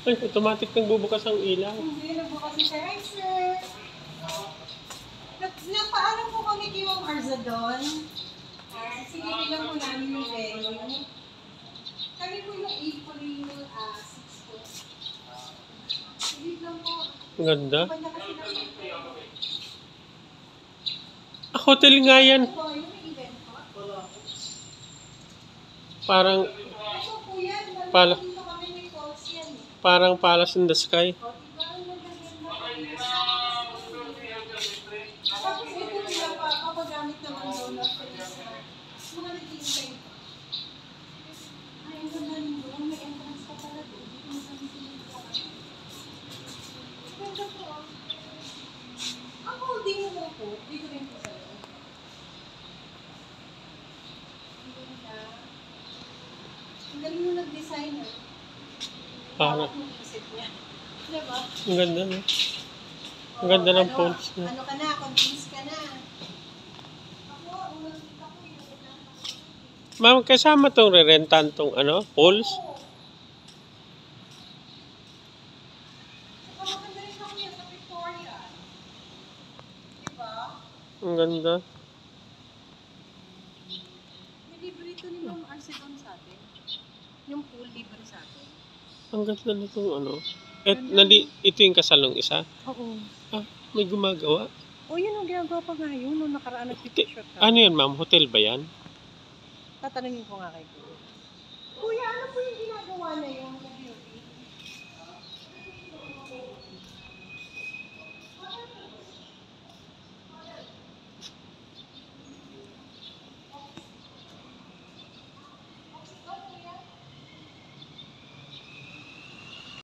Ay, automatic nang bubukas ang ilaw. Hindi, nagbukas si Sir. Hi, sir. Nagpaalam po kami kay Ma'am Arza doon. Sige, lang po namin yung venue. Kami po yung 8 po yung 6 po. Sige lang po. Ang ganda. Banda kasi namin. Hotel nga yan. Ito po, yung event po. Parang, Ito po yan. Dito kami may calls yan. parang Palace in the Sky. O, diba? Ang magaganda. Tapos ito nila pa, kapagamit naman doon na face na. Mga nag-iintay. Ay, ang ganda rin doon. May entrance pa pala doon. Dito mo sabi sila. Ganda po. Ang holding mo po, dito rin po sa loob. Ang galing mo nag-design. Parang, Ang isip niya. Diba? ang ganda, no? Ang ganda ng poles niya. Ano ka na? Confused ka na. Ma'am, kasama tong re-rentan tong ano, poles? Saka maganda rin ako yan sa Victoria. Diba? Ang ganda. May libre ito ni Ma'am Arce doon sa atin. Yung pool libre sa atin. Ang ganda nitong ano. Ito yung kasalong isa. Oo. Ah, may gumagawa. O yun ang ginagawa pa nga yun. Nung nakaraan nag-picture ka. Ano yan, ma'am? Hotel ba yan? Tatanungin ko nga kay Kuya.